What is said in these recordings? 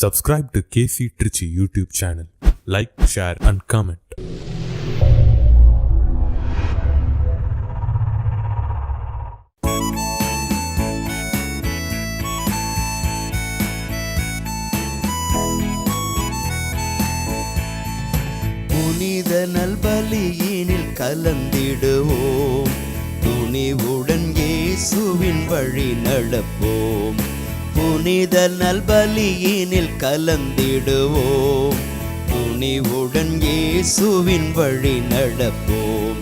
Subscribe to KC Trichy YouTube channel. Like, share and comment. புனித நல்பலியினில் கலந்திடுவோம், துணிவுடன் இயேசுவின் வழி நடப்போம். புனித நல்பலியினில் கலந்திடுவோம், துணிவுடன் இயேசுவின் வழி நடப்போம்.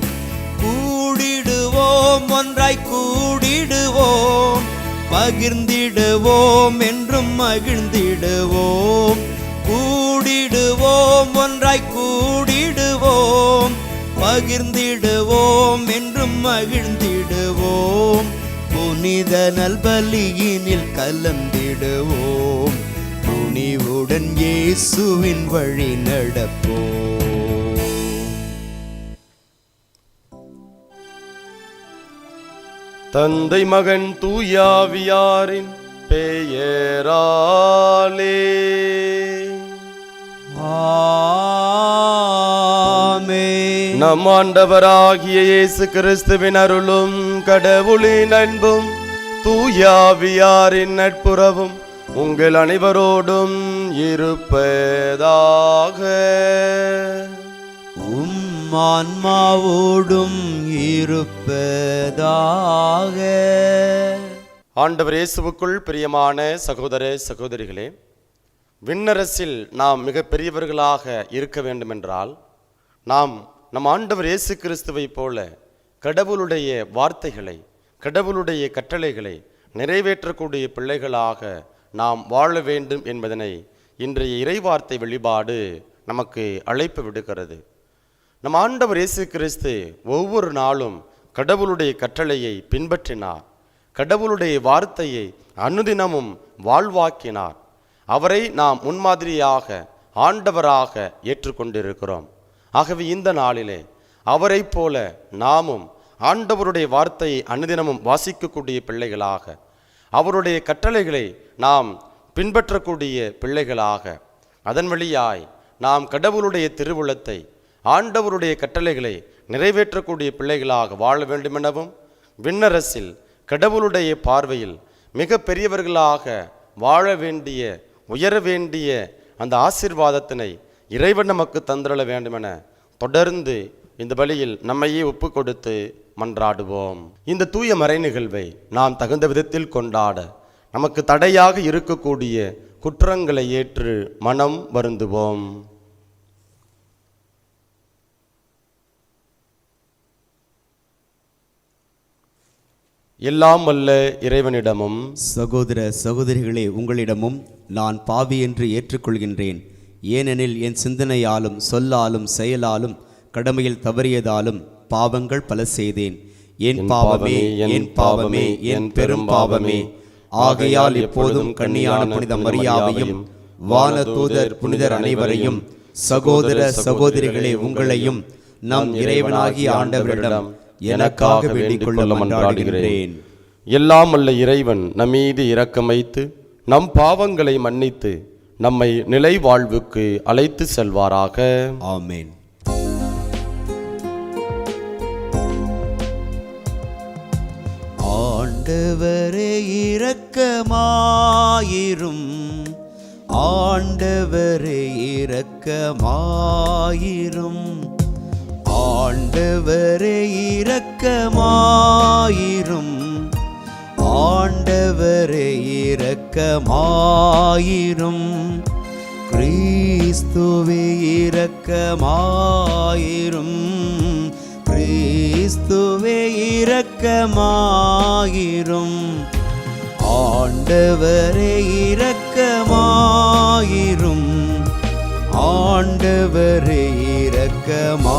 கூடிடுவோம், ஒன்றாய் கூடிடுவோம், பகிர்ந்திடுவோம், என்றும் மகிழ்ந்திடுவோம். கூடிடுவோம், ஒன்றாய் கூடிடுவோம், பகிர்ந்திடுவோம், என்றும் மகிழ்ந்திடுவோம். புனித நல்பலியினில் கலந்திடுவோம், துணிவுடன் இயேசுவின் வழி நடப்போம். தந்தை மகன் தூயாவியாரின் பெயராலே ஆமென். நம் ஆண்டவராகிய இயேசு கிறிஸ்துவின் அருளும் கடவுளின் அன்பும் தூயாவியாரின் நட்புறவும் உங்கள் அனைவரோடும் இருப்பதாக. ஆன்மாவோடும் இருப்பதாக. ஆண்டவர் இயேசுவுக்குள் பிரியமான சகோதர சகோதரிகளே, விண்ணரசில் நாம் மிக பெரியவர்களாக இருக்க வேண்டுமென்றால் நாம் நம் ஆண்டவர் இயேசு கிறிஸ்துவை போல கடவுளுடைய வார்த்தைகளை, கடவுளுடைய கட்டளைகளை நிறைவேற்றக்கூடிய பிள்ளைகளாக நாம் வாழ வேண்டும் என்பதனை இன்றைய இறைவார்த்தை வெளிப்பாடு நமக்கு அழைப்பு விடுகிறது. நம் ஆண்டவர் இயேசு கிறிஸ்து ஒவ்வொரு நாளும் கடவுளுடைய கட்டளையை பின்பற்றினார், கடவுளுடைய வார்த்தையை அனுதினமும் வாழ்வாக்கினார். அவரை நாம் முன்மாதிரியாக ஆண்டவராக ஏற்றுக்கொண்டிருக்கிறோம். ஆகவே இந்த நாளிலே அவரை போல நாமும் ஆண்டவருடைய வார்த்தையை அனுதினமும் வாசிக்கக்கூடிய பிள்ளைகளாக, அவருடைய கட்டளைகளை நாம் பின்பற்றக்கூடிய பிள்ளைகளாக, அதன் வழியாய் நாம் கடவுளுடைய திருவுளத்தை, ஆண்டவருடைய கட்டளைகளை நிறைவேற்றக்கூடிய பிள்ளைகளாக வாழ வேண்டுமெனவும், விண்ணரசில் கடவுளுடைய பார்வையில் மிக பெரியவர்களாக வாழ வேண்டிய, உயர வேண்டிய அந்த ஆசீர்வாதத்தினை இறைவன் நமக்கு தந்திரள வேண்டுமென தொடர்ந்து இந்த பலியில் நம்மையே ஒப்பு கொடுத்து மன்றாடுவோம். இந்த தூய மறை நிகழ்வை நாம் தகுந்த விதத்தில் கொண்டாட நமக்கு தடையாக இருக்கக்கூடிய குற்றங்களை ஏற்று மனம் வருந்துவோம். எல்லாம் வல்ல இறைவனிடமும் சகோதர சகோதரிகளே, உங்களிடமும் நான் பாவி என்று ஏற்றுக்கொள்கின்றேன். ஏனெனில் என் சிந்தனையாலும் சொல்லாலும் செயலாலும் கடமையில் தவறியதாலும் பாவங்கள் பல செய்தேன். என் பாவமே, என் பாவமே, என் பெரும் பாவமே. ஆகையால் எப்போதும் கன்னியான புனித மரியாவையும் வான தூதர் புனிதர் அனைவரையும், சகோதர சகோதரிகளே உங்களையும் நம் இறைவனாகிய ஆண்டவரிடம் எனக்காக வேண்டிக் கொள்ள மன்றாடுகிறேன். எல்லாம் வல்ல இறைவன் நம்மீது இரக்கம் வைத்து நம் பாவங்களை மன்னித்து நம்மை நிலை வாழ்வுக்கு அழைத்து செல்வாராக. ஆமென். ஆண்டவரே இரக்கமாயிரும், ஆண்டவரே இரக்கமாயிரும், ஆண்டவரே இரக்கமாயிரும், ஆண்டவரே இரக்கமாயிரும். கிறிஸ்துவே இரக்கமாயிரும், கிறிஸ்துவே இரக்கமாயிரும். ஆண்டவரே இரக்கமாயிரும், ஆண்டவரே இரக்கமாயிரும்.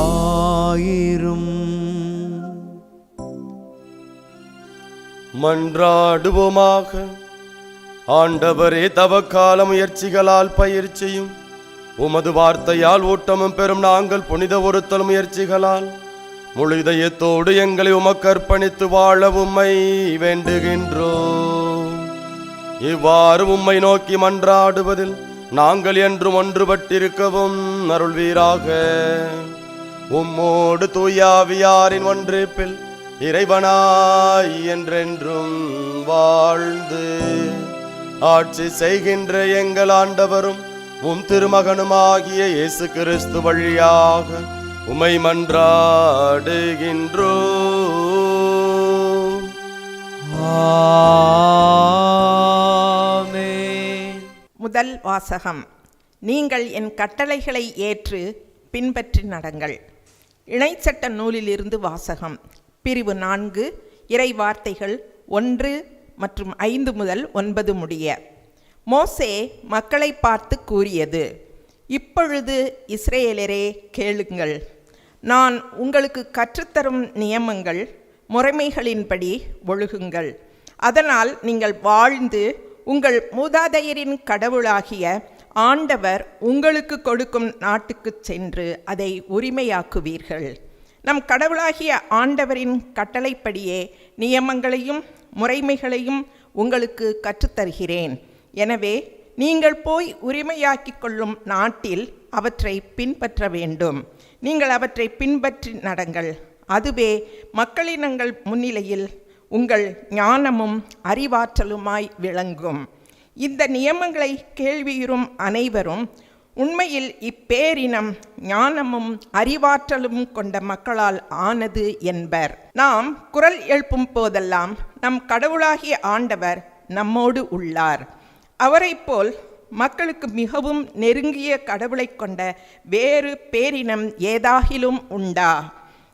மன்றாடுவோமாக. ஆண்டவரே, தவக்கால முயற்சிகளால் பயிற்சியும் உமது வார்த்தையால் ஊட்டமும் பெறும் நாங்கள் புனித ஒருத்தல் முயற்சிகளால் முழு இதயத்தோடு எங்களை உமக்கு அர்ப்பணித்து வாழ உம்மை வேண்டுகின்றோம். இவ்வாறு உம்மை நோக்கி மன்றாடுவதில் நாங்கள் என்றும் ஒன்றுபட்டிருக்கவும் அருள்வீராக. உம்மோடு தூயாவியாரின் ஒன்றிப்பில் இறைவனாய் என்றென்றும் வாழ்ந்து ஆட்சி செய்கின்ற எங்கள் ஆண்டவரும் உம் திருமகனுமாகிய இயேசு கிறிஸ்து வழியாக உம்மை மன்றாடுகின்றோம். ஆமென். முதல் வாசகம். நீங்கள் என் கட்டளைகளை ஏற்று பின்பற்றி நடங்கள். இணைச்சட்ட நூலிலிருந்து வாசகம். பிரிவு 4, இறை வார்த்தைகள் 1 மற்றும் 5 முதல் 9 முடிய. மோசே மக்களை பார்த்து கூறியது: இப்பொழுது இஸ்ரேலரே கேளுங்கள், நான் உங்களுக்கு கற்றுத்தரும் நியமங்கள் முறைமைகளின்படி ஒழுகுங்கள். அதனால் நீங்கள் வாழ்ந்து உங்கள் மூதாதையரின் கடவுளாகிய ஆண்டவர் உங்களுக்கு கொடுக்கும் நாட்டுக்கு சென்று அதை உரிமையாக்குவீர்கள். நம் கடவுளாகிய ஆண்டவரின் கட்டளைப்படியே நியமங்களையும் முறைமைகளையும் உங்களுக்கு கற்றுத்தருகிறேன். எனவே நீங்கள் போய் உரிமையாக்கிக் கொள்ளும் நாட்டில் அவற்றை பின்பற்ற வேண்டும். நீங்கள் அவற்றை பின்பற்றி நடங்கள். அதுவே மக்களினங்கள் முன்னிலையில் உங்கள் ஞானமும் அறிவாற்றலுமாய் விளங்கும். இந்த நியமங்களை கேள்வியுறும் அனைவரும் உண்மையில் இப்பேரினம் ஞானமும் அறிவாற்றலும் கொண்ட மக்களால் ஆனது என்பர். நாம் குரல் எழுப்பும் போதெல்லாம் நம் கடவுளாகிய ஆண்டவர் நம்மோடு உள்ளார். அவரைப் போல் மக்களுக்கு மிகவும் நெருங்கிய கடவுளை கொண்ட வேறு பேரினம் ஏதாகிலும் உண்டா?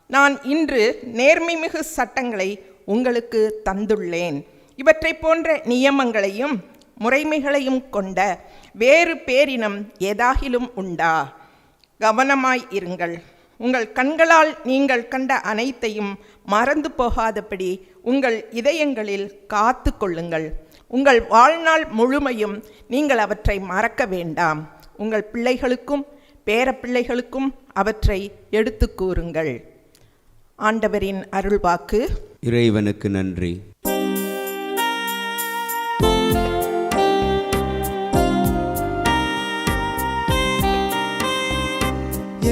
நான் இன்று நேர்மைமிகு சட்டங்களை உங்களுக்கு தந்துள்ளேன். இவற்றை போன்ற நியமங்களையும் முறைமைகளையும் கொண்ட வேறு பேரினம் ஏதாகிலும் உண்டா? கவனமாய் இருங்கள். உங்கள் கண்களால் நீங்கள் கண்ட அனைத்தையும் மறந்து போகாதபடி உங்கள் இதயங்களில் காத்து கொள்ளுங்கள். உங்கள் வாழ்நாள் முழுமையும் நீங்கள் அவற்றை மறக்க வேண்டாம். உங்கள் பிள்ளைகளுக்கும் பேரப்பிள்ளைகளுக்கும் அவற்றை எடுத்து கூறுங்கள். ஆண்டவரின் அருள்வாக்கு. இறைவனுக்கு நன்றி.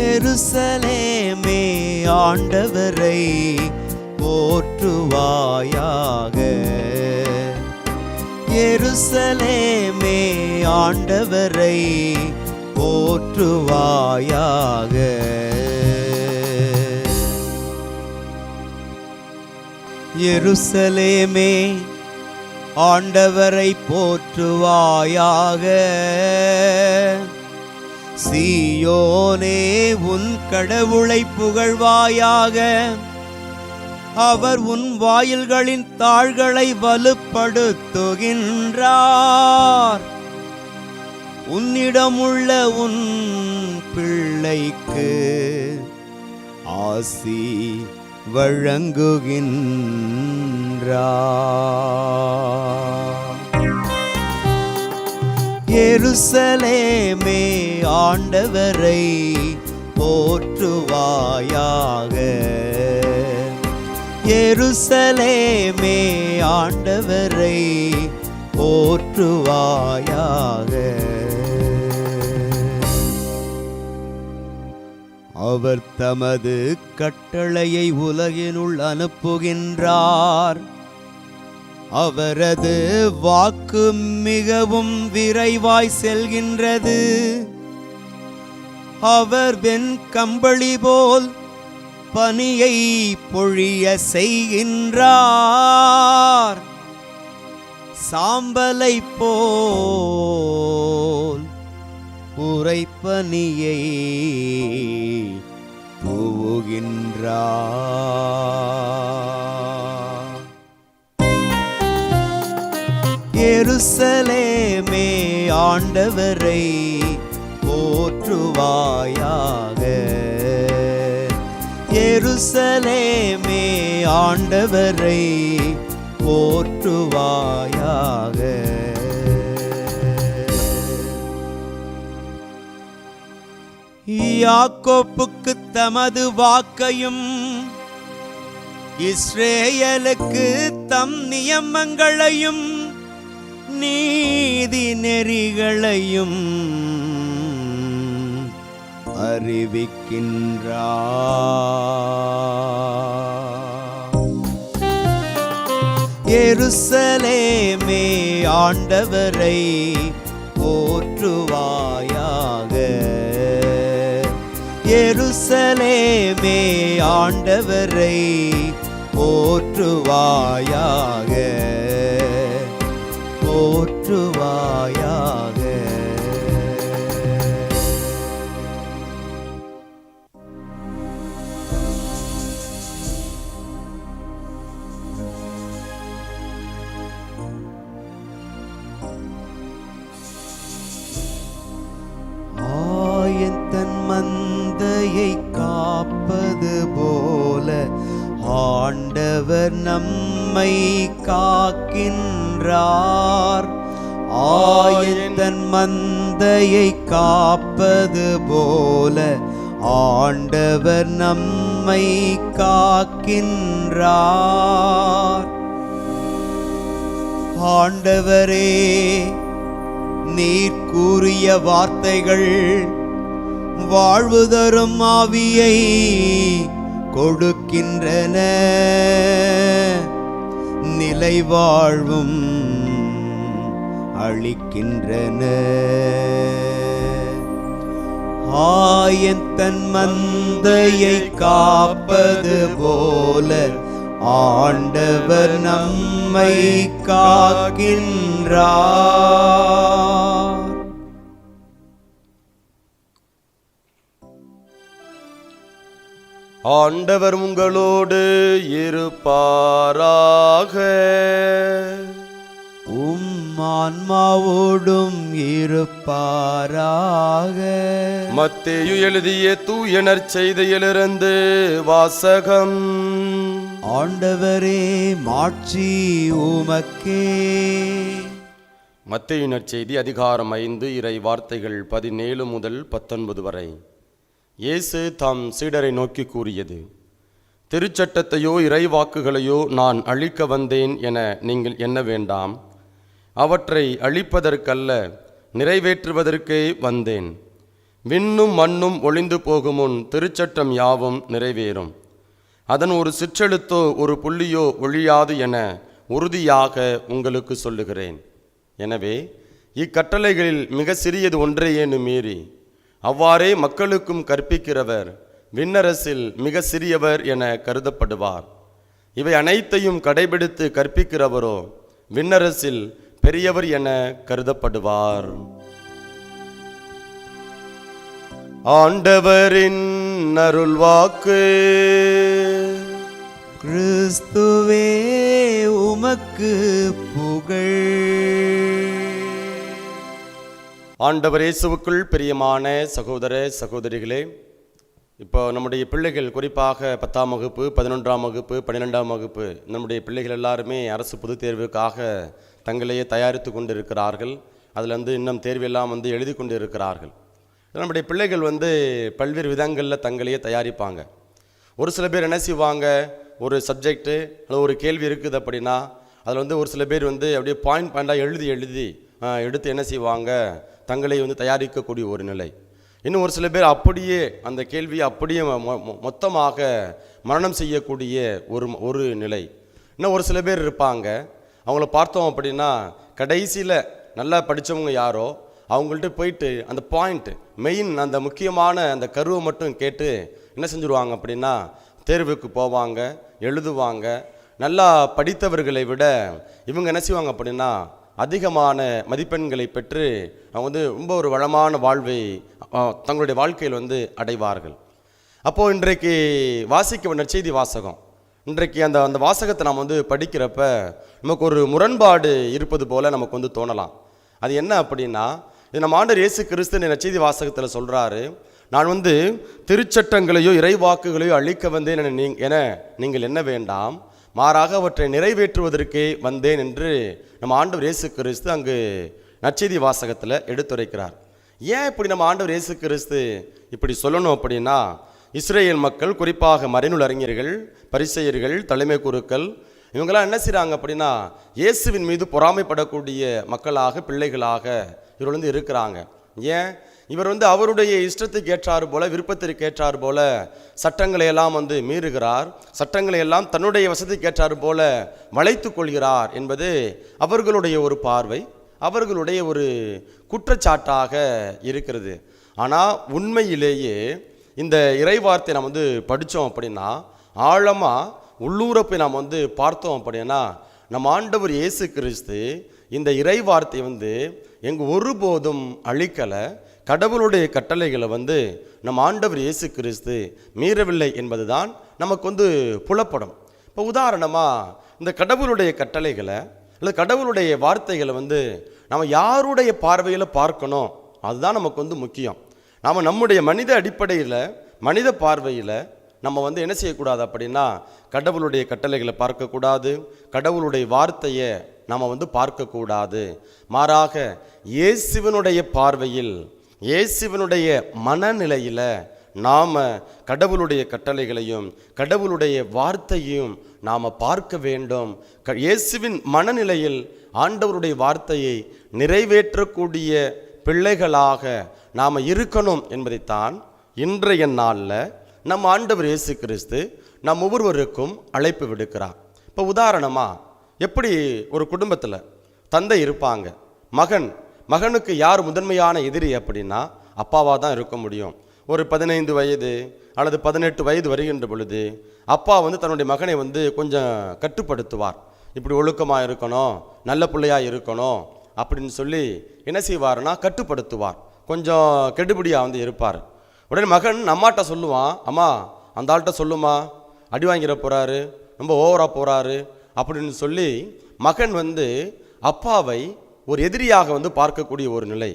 எருசலேமே ஆண்டவரை போற்றுவாயாக. எருசலேமே ஆண்டவரை போற்றுவாயாக. எருசலேமே ஆண்டவரை போற்றுவாயாக. சீயோனே உன் கடவுளை புகழ்வாயாக. அவர் உன் வாயில்களின் தாள்களை வலுப்படுத்துகின்றார். உன்னிடமுள்ள உன் பிள்ளைக்கு ஆசி வழங்குகின்றார். எருசலேமே ஆண்டவரை போற்றுவாயாக. எருசலேமே ஆண்டவரை போற்றுவாயாக. அவர் தமது கட்டளையை உலகினுள் அனுப்புகின்றார். அவரது வாக்கு மிகவும் விரைவாய் செல்கின்றது. அவர் வெண்கம்பளி போல் பனியை பொழிய செய்கின்றார். சாம்பலை போல் உறைபனியை தூவுகின்றார். எருசலேமே ஆண்டவரை போற்றுவாயாக. எருசலேமே ஆண்டவரை போற்றுவாயாக. யாக்கோப்புக்கு தமது வாக்கையும் இஸ்ரேலுக்கு தம் நியமங்களையும் நீதி நெறிகளையும் அறிவிக்கின்றார். எருசலேமே ஆண்டவரை போற்றுவாயாக. எருசலேமே ஆண்டவரை போற்றுவாயாக, போற்றுவாயாக. தன் மந்தையை காப்பது போல ஆண்டவர் நம்மை காக்கின்றார். தன் மந்தையை காப்பது போல ஆண்டவர் நம்மை காக்கின்றார். ஆண்டவரே, நீர் கூறிய வார்த்தைகள் வாழ்வு தரும் ஆவியை கொடுக்கின்றன, நிலை வாழ்வும் அளிக்கின்றன. தன் மந்தையை காப்பது போல ஆண்டவர் நம்மை காக்கின்றார். ஆண்டவர் உங்களோடு இருப்பாராக. ஆன்மாவோடும் இருப்பாராக. மத்தேயு எழுதிய தூய நற்செய்தியிலிருந்து வாசகம். ஆண்டவரே, மாட்சி உமக்கே. மத்தேயு நற்செய்தி அதிகாரம் 5 இறை வார்த்தைகள் 17 முதல் 19 வரை. இயேசு தாம் சீடரை நோக்கி கூறியது: திருச்சட்டத்தையோ இறைவாக்குகளையோ நான் அழிக்க வந்தேன் என நீங்கள் எண்ண வேண்டாம். அவற்றை அழிப்பதற்கல்ல, நிறைவேற்றுவதற்கே வந்தேன். விண்ணும் மண்ணும் ஒளிந்து போகும் முன் திருச்சட்டம் யாவும் நிறைவேறும். அதன் ஒரு சிற்றெழுத்தோ ஒரு புள்ளியோ ஒழியாது என உறுதியாக உங்களுக்கு சொல்லுகிறேன். எனவே இக்கட்டளைகளில் மிக சிறியது ஒன்றையேனும் மீறி அவ்வாறே மக்களுக்கும் கற்பிக்கிறவர் விண்ணரசில் மிக சிறியவர் என கருதப்படுவார். இவை அனைத்தையும் கடைபிடித்து கற்பிக்கிறவரோ விண்ணரசில் பெரியவர் என கருதப்படுவார். ஆண்டவரின் அருள்வாக்கு. கிறிஸ்துவே உமக்கு புகழ். ஆண்டவர் இயேசுவுக்குள் பிரியமான சகோதர சகோதரிகளே, இப்போ நம்முடைய பிள்ளைகள் குறிப்பாக 10ஆம் வகுப்பு, 11ஆம் வகுப்பு, 12ஆம் வகுப்பு நம்முடைய பிள்ளைகள் எல்லாருமே அரசு பொதுத் தேர்வுக்காக தங்களையே தயாரித்து கொண்டு இருக்கிறார்கள். அதில் இன்னும் தேர்வெல்லாம் எழுதி கொண்டு இருக்கிறார்கள். நம்முடைய பிள்ளைகள் பல்வேறு விதங்களில் தங்களையே தயாரிப்பாங்க. ஒரு சில பேர் என்ன செய்வாங்க, ஒரு சப்ஜெக்டு அல்லது ஒரு கேள்வி இருக்குது அப்படின்னா அதில் ஒரு சில பேர் அப்படியே பாயிண்டாக எழுதி எடுத்து என்ன செய்வாங்க, தங்களை தயாரிக்கக்கூடிய ஒரு நிலை. இன்னும் ஒரு சில பேர் அப்படியே அந்த கேள்வியை அப்படியே மொத்தமாக மரணம் செய்யக்கூடிய ஒரு நிலை. இன்னும் ஒரு சில பேர் இருப்பாங்க, அவங்கள பார்த்தோம் அப்படின்னா கடைசியில் நல்லா படித்தவங்க யாரோ அவங்கள்ட்ட போயிட்டு அந்த பாயிண்ட் மெயின் அந்த முக்கியமான அந்த கருவை மட்டும் கேட்டு என்ன செஞ்சுருவாங்க அப்படின்னா தேர்வுக்கு போவாங்க, எழுதுவாங்க. நல்லா படித்தவர்களை விட இவங்க என்ன செய்வாங்க அப்படின்னா அதிகமான மதிப்பெண்களை பெற்று அவங்க ரொம்ப ஒரு வளமான வாழ்வை தங்களுடைய வாழ்க்கையில் அடைவார்கள். அப்போது இன்றைக்கு வாசிக்க நற்செய்தி வாசகம், இன்றைக்கு அந்த வாசகத்தை நாம் படிக்கிறப்ப நமக்கு ஒரு முரண்பாடு இருப்பது போல் நமக்கு தோணலாம். அது என்ன அப்படின்னா, இது நம்ம ஆண்டவர் இயேசு கிறிஸ்து நற்செய்தி வாசகத்தில் சொல்கிறாரு, நான் திருச்சட்டங்களையோ இறைவாக்குகளையோ அழிக்க வந்தேன் என நீங்கள் என்ன வேண்டாம், மாறாக அவற்றை நிறைவேற்றுவதற்கே வந்தேன் என்று நம்ம ஆண்டவர் இயேசு கிறிஸ்து அங்கு நற்செய்தி வாசகத்தில் எடுத்துரைக்கிறார். ஏன் இப்படி நம்ம ஆண்டவர் இயேசு கிறிஸ்து இப்படி சொல்லணும் அப்படின்னா, இஸ்ரேல் மக்கள் குறிப்பாக மறைநூல் அறிஞர்கள், பரிசேயர்கள், தலைமை குருக்கள் இவங்கெல்லாம் என்ன செய்கிறாங்க அப்படின்னா இயேசுவின் மீது பொறாமைப்படக்கூடிய மக்களாக, பிள்ளைகளாக இவர் வந்து இருக்கிறாங்க. ஏன்? இவர் வந்து அவருடைய இஷ்டத்துக்கு ஏற்றாறு போல, விருப்பத்திற்கு ஏற்றாறு போல சட்டங்களை எல்லாம் வந்து மீறுகிறார், சட்டங்களை எல்லாம் தன்னுடைய வசதிக்கு ஏற்றாறு போல வளைத்து கொள்கிறார் என்பது அவர்களுடைய ஒரு பார்வை, அவர்களுடைய ஒரு குற்றச்சாட்டாக இருக்கிறது. ஆனால் உண்மையிலேயே இந்த இறைவார்த்தை நாம் வந்து படித்தோம் அப்படின்னா, ஆழமாக உள்ளூரப்பை நாம் வந்து பார்த்தோம் அப்படின்னா, நம் ஆண்டவர் இயேசு கிறிஸ்து இந்த இறைவார்த்தை வந்து ஒருபோதும் அழிக்கலை. கடவுளுடைய கட்டளைகளை வந்து நம் ஆண்டவர் இயேசு கிறிஸ்து மீறவில்லை என்பது தான் நமக்கு வந்து புலப்படும். இப்போ உதாரணமாக இந்த கடவுளுடைய கட்டளைகளை அல்லது கடவுளுடைய வார்த்தைகளை வந்து நம்ம யாருடைய பார்வையில் பார்க்கணும், அதுதான் நமக்கு வந்து முக்கியம். நாம் நம்முடைய மனித அடிப்படையில், மனித பார்வையில் நம்ம வந்து என்ன செய்யக்கூடாது அப்படின்னா, கடவுளுடைய கட்டளைகளை பார்க்கக்கூடாது, கடவுளுடைய வார்த்தையை நம்ம வந்து பார்க்கக்கூடாது. மாறாக இயேசுவினுடைய பார்வையில், இயேசுவினுடைய மனநிலையில் நாம் கடவுளுடைய கட்டளைகளையும் கடவுளுடைய வார்த்தையும் நாம் பார்க்க வேண்டும். இயேசுவின் மனநிலையில் ஆண்டவருடைய வார்த்தையை நிறைவேற்றக்கூடிய பிள்ளைகளாக நாம் இருக்கணும் என்பதைத்தான் இன்றைய நாளில் நம் ஆண்டவர் இயேசு கிறிஸ்து நம் ஒவ்வொருவருக்கும் அழைப்பு விடுக்கிறார். இப்போ உதாரணமாக எப்படி ஒரு குடும்பத்தில் தந்தை இருப்பாங்க, மகனுக்கு யார் முதன்மையான எதிரி அப்படின்னா அப்பாவாக தான் இருக்க முடியும். ஒரு 15 வயது அல்லது 18 வயது வருகின்ற பொழுது அப்பா வந்து தன்னுடைய மகனை வந்து கொஞ்சம் கட்டுப்படுத்துவார். இப்படி ஒழுக்கமாக இருக்கணும், நல்ல பிள்ளையாக இருக்கணும் அப்படின்னு சொல்லி என்ன செய்வார்னா கட்டுப்படுத்துவார். கொஞ்சம் கெடுபிடியாக வந்து இருப்பார். உடனே மகன் அம்மாட்ட சொல்லுவான், அம்மா அந்த ஆள்கிட்ட சொல்லுமா, அடி வாங்கிட போகிறாரு, ரொம்ப ஓவராக போகிறாரு அப்படின்னு சொல்லி மகன் வந்து அப்பாவை ஒரு எதிரியாக வந்து பார்க்கக்கூடிய ஒரு நிலை.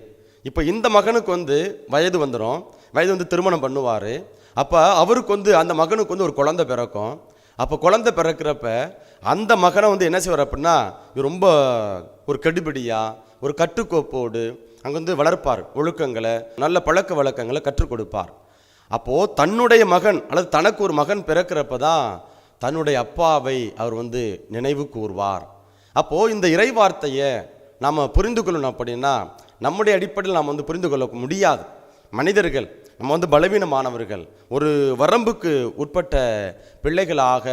இப்போ இந்த மகனுக்கு வந்து வயது வந்துடும், வயது வந்து திருமணம் பண்ணுவார். அப்போ அவருக்கு வந்து அந்த மகனுக்கு வந்து ஒரு குழந்தை பிறக்கும். அப்போ குழந்தை பிறக்கிறப்ப அந்த மகனை வந்து என்ன செய்வார் அப்படின்னா ரொம்ப ஒரு கெடுபிடியாக ஒரு கட்டுக்கோப்போடு அங்கே வந்து வளர்ப்பார், ஒழுக்கங்களை நல்ல பழக்க வழக்கங்களை கற்றுக் கொடுப்பார். அப்போது தன்னுடைய மகன் அல்லது தனக்கு ஒரு மகன் பிறக்கிறப்ப தான் தன்னுடைய அப்பாவை அவர் வந்து நினைவு கூர்வார். அப்போது இந்த இறை வார்த்தையை நாம் புரிந்து கொள்ளணும் அப்படின்னா நம்முடைய அடிப்படையில் நாம் வந்து புரிந்து கொள்ள முடியாது. மனிதர்கள் நம்ம வந்து பலவீனமானவர்கள், ஒரு வரம்புக்கு உட்பட்ட பிள்ளைகளாக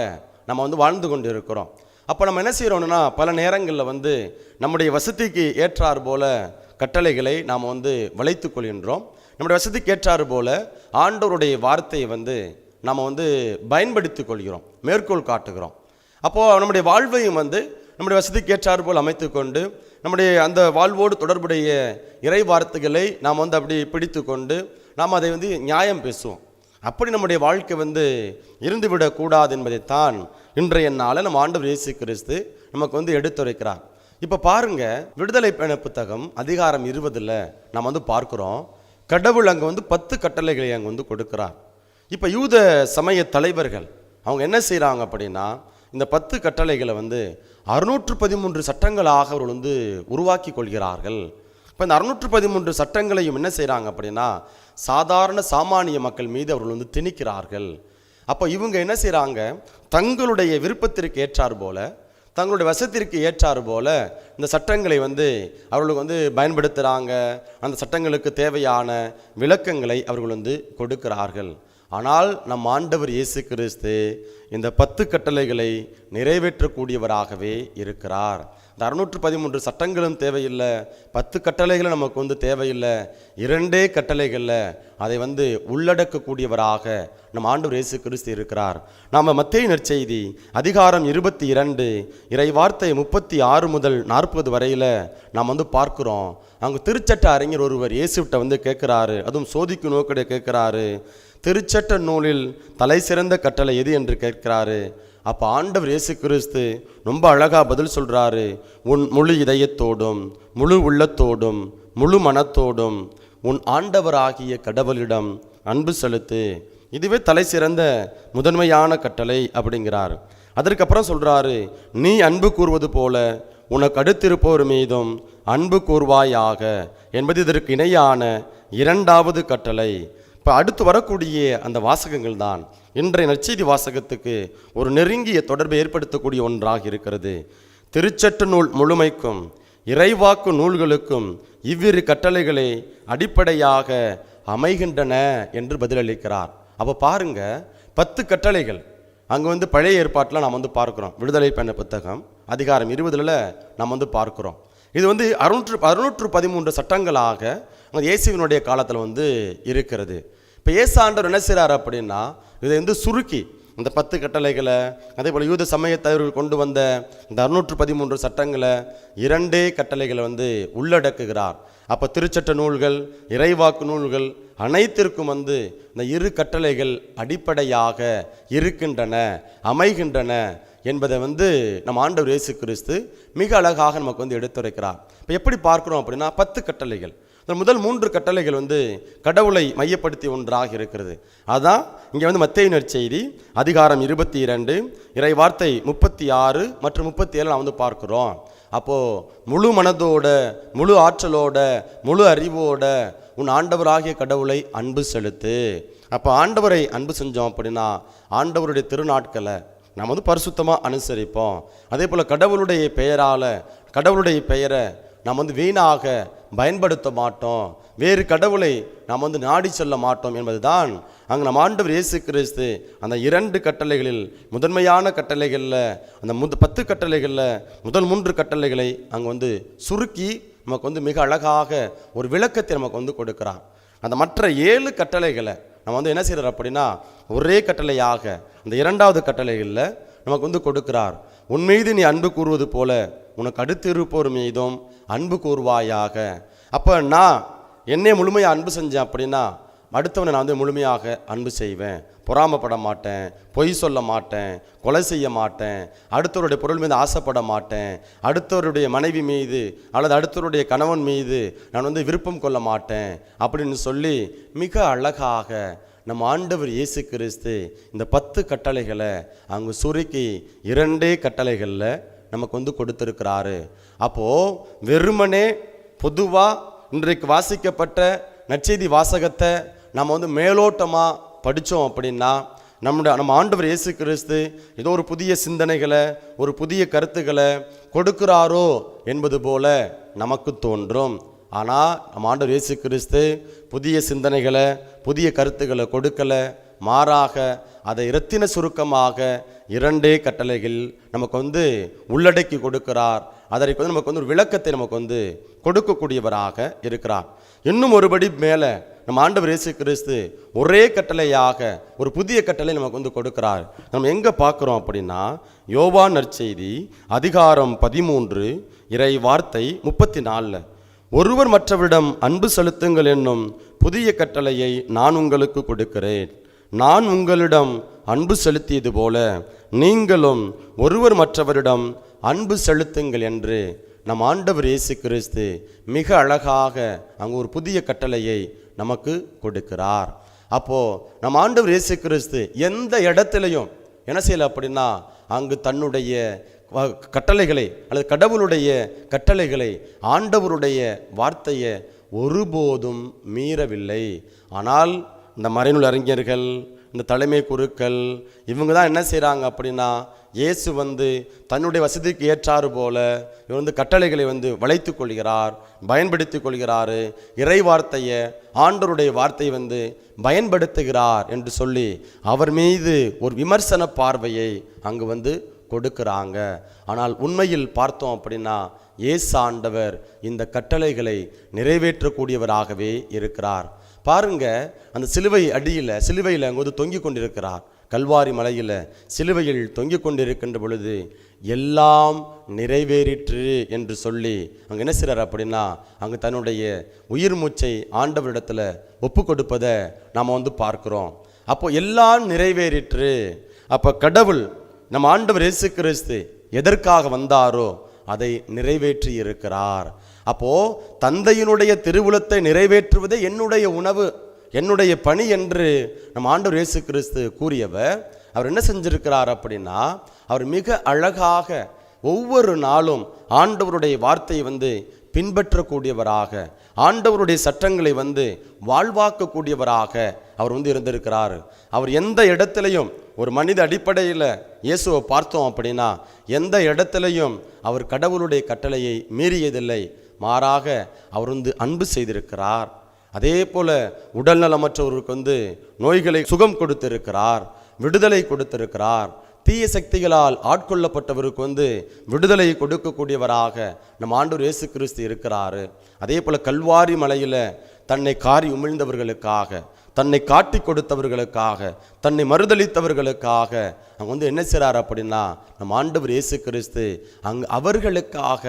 நம்ம வந்து வாழ்ந்து கொண்டு இருக்கிறோம். அப்போ நம்ம என்ன செய்கிறோம்னா பல நேரங்களில் வந்து நம்முடைய வசதிக்கு ஏற்றாறு போல கட்டளைகளை நாம் வந்து வளைத்து கொள்கின்றோம். நம்முடைய வசதிக்கு ஏற்றாறு போல ஆண்டவருடைய வார்த்தையை வந்து நாம் வந்து பயன்படுத்தி கொள்கிறோம், மேற்கோள் காட்டுகிறோம். அப்போது நம்முடைய வாழ்வையும் வந்து நம்முடைய வசதிக்கு ஏற்றாறு போல் அமைத்து கொண்டு நம்முடைய அந்த வாழ்வோடு தொடர்புடைய இறை வார்த்தைகளை நாம் வந்து அப்படி பிடித்து கொண்டு நாம் அதை வந்து நியாயம் பேசுவோம். அப்படி நம்முடைய வாழ்க்கை வந்து இருந்துவிடக்கூடாது என்பதைத்தான் இன்றைய நாளில் நம்ம ஆண்டவர் இயேசு கிறிஸ்து நமக்கு வந்து எடுத்துரைக்கிறார். இப்போ பாருங்கள், விடுதலை பயண புத்தகம் அதிகாரம் 20 நம்ம வந்து பார்க்குறோம், கடவுள் அங்கே வந்து 10 கட்டளைகளை அங்கே வந்து கொடுக்குறார். இப்போ யூத சமய தலைவர்கள் அவங்க என்ன செய்கிறாங்க அப்படின்னா இந்த 10 கட்டளைகளை வந்து 613 சட்டங்களாக அவர்கள் வந்து உருவாக்கி கொள்கிறார்கள். இப்போ இந்த 613 சட்டங்களையும் என்ன செய்கிறாங்க அப்படின்னா சாதாரண சாமானிய மக்கள் மீது அவர்கள் வந்து திணிக்கிறார்கள். அப்போ இவங்க என்ன செய்கிறாங்க, தங்களுடைய விருப்பத்திற்கு ஏற்றாறு போல, தங்களுடைய வசத்திற்கு ஏற்றாறு போல இந்த சட்டங்களை வந்து அவர்களுக்கு வந்து பயன்படுத்துகிறாங்க. அந்த சட்டங்களுக்கு தேவையான விளக்கங்களை அவர்கள் வந்து கொடுக்கிறார்கள். ஆனால் நம் ஆண்டவர் இயேசு கிறிஸ்து இந்த 10 கட்டளைகளை நிறைவேற்றக்கூடியவராகவே இருக்கிறார். இந்த 613 சட்டங்களும் தேவையில்லை, 10 கட்டளைகளும் நமக்கு வந்து தேவையில்லை. 2 கட்டளைகளில் அதை வந்து உள்ளடக்கக்கூடியவராக நம் ஆண்டவர் இயேசு கிறிஸ்து இருக்கிறார். நாம் மத்தேயு நற்செய்தி அதிகாரம் 22 இறை வார்த்தை 36 முதல் 40 வரையில் நாம் வந்து பார்க்குறோம். அங்கே திருச்சட்ட அறிஞர் ஒருவர் இயேசுவிட்ட வந்து கேட்குறாரு, அதுவும் சோதிக்கும் நோக்கடைய கேட்குறாரு, திருச்சட்ட நூலில் தலை சிறந்த கட்டளை எது என்று கேட்கிறாரு. அப்போ ஆண்டவர் இயேசு கிறிஸ்து ரொம்ப அழகாக பதில் சொல்கிறாரு, உன் முழு இதயத்தோடும் முழு உள்ளத்தோடும் முழு மனத்தோடும் உன் ஆண்டவராகிய கடவுளிடம் அன்பு செலுத்து, இதுவே தலை சிறந்த முதன்மையான கட்டளை அப்படிங்கிறார். அதற்கப்புறம் சொல்கிறாரு, நீ அன்பு கூறுவது போல உனக்கு அடுத்திருப்போர் மீதும் அன்பு கூர்வாயாக என்பது இதற்கு இணையான 2வது கட்டளை. இப்போ அடுத்து வரக்கூடிய அந்த வாசகங்கள் தான் இன்றைய நற்செய்தி வாசகத்துக்கு ஒரு நெருங்கிய தொடர்பை ஏற்படுத்தக்கூடிய ஒன்றாக இருக்கிறது. திருச்சட்ட நூல் முழுமைக்கும் இறைவாக்கு நூல்களுக்கும் இவ்விரு கட்டளைகளை அடிப்படையாக அமைகின்றன என்று பதிலளிக்கிறார். அப்போ பாருங்க, 10 கட்டளைகள் அங்கே பழைய ஏற்பாட்டில் நாம் பார்க்குறோம். விடுதலை பயண புத்தகம் அதிகாரம் 20 நாம் பார்க்குறோம். இது 613 சட்டங்களாக இயேசுவினுடைய காலத்தில் இருக்கிறது. இப்போ இயேசு ஆண்டவர் என்ன செய்கிறார் அப்படின்னா, இதை சுருக்கி இந்த 10 கட்டளைகளை, அதே போல் யூத சமயத்தவர்கள் கொண்டு வந்த இந்த 613 சட்டங்களை 2 கட்டளைகளை உள்ளடக்குகிறார். அப்போ திருச்சட்ட நூல்கள் இறைவாக்கு நூல்கள் அனைத்திற்கும் இந்த 2 கட்டளைகள் அடிப்படையாக இருக்கின்றன, அமைகின்றன என்பதை நம் ஆண்டவர் இயேசு கிறிஸ்து மிக அழகாக நமக்கு எடுத்துரைக்கிறார். இப்போ எப்படி பார்க்குறோம் அப்படின்னா, 10 கட்டளைகள், முதல் 3 கட்டளைகள் கடவுளை மையப்படுத்தி ஒன்றாக இருக்கிறது. அதான் இங்கே மத்தேயு நற்செய்தி அதிகாரம் 22 இறை வார்த்தை 36 மற்றும் 37 நாம் பார்க்குறோம். அப்போது முழு மனதோட, முழு ஆற்றலோட, முழு அறிவோட உன் ஆண்டவராகிய கடவுளை அன்பு செலுத்து. அப்போ ஆண்டவரை அன்பு செஞ்சோம் அப்படின்னா ஆண்டவருடைய திருநாட்களை நாம் பரிசுத்தமாக அனுசரிப்போம். அதே போல் கடவுளுடைய பெயரால், கடவுளுடைய பெயரை நாம் வீணாக பயன்படுத்த மாட்டோம், வேறு கடவுளை நாம் நாடி செல்ல மாட்டோம் என்பதுதான் அங்கே நம் ஆண்டவர் இயேசு கிறிஸ்து அந்த 2 கட்டளைகளில் முதன்மையான கட்டளைகளில், அந்த 10 கட்டளைகளில் முதல் 3 கட்டளைகளை அங்கே சுருக்கி நமக்கு மிக அழகாக ஒரு விளக்கத்தை நமக்கு கொடுக்குறான். அந்த மற்ற 7 கட்டளைகளை நம்ம என்ன செய்கிறார் அப்படின்னா ஒரே கட்டளையாக அந்த 2வது கட்டளைகளில் நமக்கு கொடுக்கிறார். உன் மீது நீ அன்பு கூறுவது போல உனக்கு அடுத்து இருப்போர் மீதும் அன்பு கூறுவாயாக. அப்போ நான் என்னை முழுமையாக அன்பு செஞ்சேன் அப்படின்னா அடுத்தவனை நான் முழுமையாக அன்பு செய்வேன், பொறாமப்பட மாட்டேன், பொய் சொல்ல மாட்டேன், கொலை செய்ய மாட்டேன், அடுத்தவருடைய பொருள் மீது ஆசைப்பட மாட்டேன், அடுத்தவருடைய மனைவி மீது அல்லது அடுத்தவருடைய கணவன் மீது நான் விருப்பம் கொள்ள மாட்டேன் அப்படின்னு சொல்லி மிக அழகாக நம் ஆண்டவர் இயேசு கிறிஸ்து இந்த 10 கட்டளைகளை அங்கு சுருக்கி 2 கட்டளைகளில் நமக்கு கொடுத்துருக்கிறாரு. அப்போது வெறுமனே பொதுவாக இன்றைக்கு வாசிக்கப்பட்ட நற்செய்தி வாசகத்தை நம்ம மேலோட்டமாக படித்தோம் அப்படின்னா நம்ம ஆண்டவர் இயேசு கிறிஸ்து ஏதோ ஒரு புதிய சிந்தனைகளை, ஒரு புதிய கருத்துக்களை கொடுக்கிறாரோ என்பது போல நமக்கு தோன்றும். ஆனால் நம்ம ஆண்டவர் இயேசு கிறிஸ்து புதிய சிந்தனைகளை, புதிய கருத்துக்களை கொடுக்கலை, மாறாக அதை இரத்தின சுருக்கமாக 2 கட்டளைகள் நமக்கு உள்ளடக்கி கொடுக்கிறார். அதற்கு நமக்கு ஒரு விளக்கத்தை நமக்கு கொடுக்கக்கூடியவராக இருக்கிறார். இன்னும் ஒருபடி மேலே நம்ம ஆண்டவர் இயேசு கிறிஸ்து ஒரே கட்டளையாக ஒரு புதிய கட்டளை நமக்கு கொடுக்கிறார். நம்ம எங்கே பார்க்குறோம் அப்படின்னா யோவான் நற்செய்தி அதிகாரம் 13 இறை வார்த்தை 34 ஒருவர் மற்றவரிடம் அன்பு செலுத்துங்கள் என்னும் புதிய கட்டளையை நான் உங்களுக்கு கொடுக்கிறேன். நான் உங்களிடம் அன்பு செலுத்தியது போல நீங்களும் ஒருவர் மற்றவரிடம் அன்பு செலுத்துங்கள் என்று நம் ஆண்டவர் இயேசு கிறிஸ்து மிக அழகாக அங்கு ஒரு புதிய கட்டளையை நமக்கு கொடுக்கிறார். அப்போது நம் ஆண்டவர் இயேசு கிறிஸ்து எந்த இடத்துலையும் என்ன செய்யலை அப்படின்னா அங்கு தன்னுடைய கட்டளைகளை அல்லது கடவுளுடைய கட்டளைகளை, ஆண்டவருடைய வார்த்தையை ஒருபோதும் மீறவில்லை. ஆனால் இந்த மறைநூல் அறிஞர்கள், இந்த தலைமை குருக்கள் இவங்க தான் என்ன செய்கிறாங்க அப்படின்னா இயேசு தன்னுடைய வசதிக்கு ஏற்றாறு போல இவர் கட்டளைகளை வளைத்து கொள்கிறார், பயன்படுத்தி கொள்கிறார், இறை வார்த்தையை, ஆண்டவருடைய வார்த்தையை பயன்படுத்துகிறார் என்று சொல்லி அவர் மீது ஒரு விமர்சன பார்வையை அங்கு கொடுக்கிறாங்க. ஆனால் உண்மையில் பார்த்தோம் அப்படின்னா இயேசு ஆண்டவர் இந்த கட்டளைகளை நிறைவேற்றக்கூடியவராகவே இருக்கிறார். பாருங்க, அந்த சிலுவை அடியில், சிலுவையில் அங்கு தொங்கிக் கொண்டிருக்கிறார். கல்வாரி மலையில் சிலுவையில் தொங்கிக் கொண்டிருக்கின்ற பொழுது எல்லாம் நிறைவேறிற்று என்று சொல்லி அங்கே என்ன செய்கிறார் அப்படின்னா அங்கே தன்னுடைய உயிர் மூச்சை ஆண்டவரிடத்தில் ஒப்பு கொடுப்பதை நாம் பார்க்குறோம். அப்போ எல்லாம் நிறைவேறிற்று. அப்போ கடவுள் நம் ஆண்டவர் இயேசு கிறிஸ்து எதற்காக வந்தாரோ அதை நிறைவேற்றி இருக்கிறார். அப்போ தந்தையினுடைய திருவுளத்தை நிறைவேற்றுவதே என்னுடைய உணவு, என்னுடைய பணி என்று நம் ஆண்டவர் இயேசு கிறிஸ்து கூறியவர் அவர் என்ன செஞ்சிருக்கிறார் அப்படின்னா அவர் மிக அழகாக ஒவ்வொரு நாளும் ஆண்டவருடைய வார்த்தையை பின்பற்றக்கூடியவராக, ஆண்டவருடைய சட்டங்களை வாழ்வாக்கக்கூடியவராக அவர் இருந்திருக்கிறார். அவர் எந்த இடத்துலையும், ஒரு மனித அடிப்படையில் இயேசுவை பார்த்தோம் அப்படின்னா, எந்த இடத்துலையும் அவர் கடவுளுடைய கட்டளையை மீறியதில்லை. மாறாக அவர் அன்பு செய்திருக்கிறார். அதே போல உடல் நலமற்றவருக்கு நோய்களை சுகம் கொடுத்திருக்கிறார், விடுதலை கொடுத்திருக்கிறார். தீய சக்திகளால் ஆட்கொள்ளப்பட்டவருக்கு விடுதலை கொடுக்கக்கூடியவராக நம் ஆண்டவர் இயேசு கிறிஸ்து இருக்கிறாரு. அதே போல கல்வாரி மலையில் தன்னை காரி உமிழ்ந்தவர்களுக்காக, தன்னை காட்டி கொடுத்தவர்களுக்காக, தன்னை மறுதளித்தவர்களுக்காக அங்கே என்ன செய்கிறார் அப்படின்னா, நம் ஆண்டவர் இயேசு கிறிஸ்து அவர்களுக்காக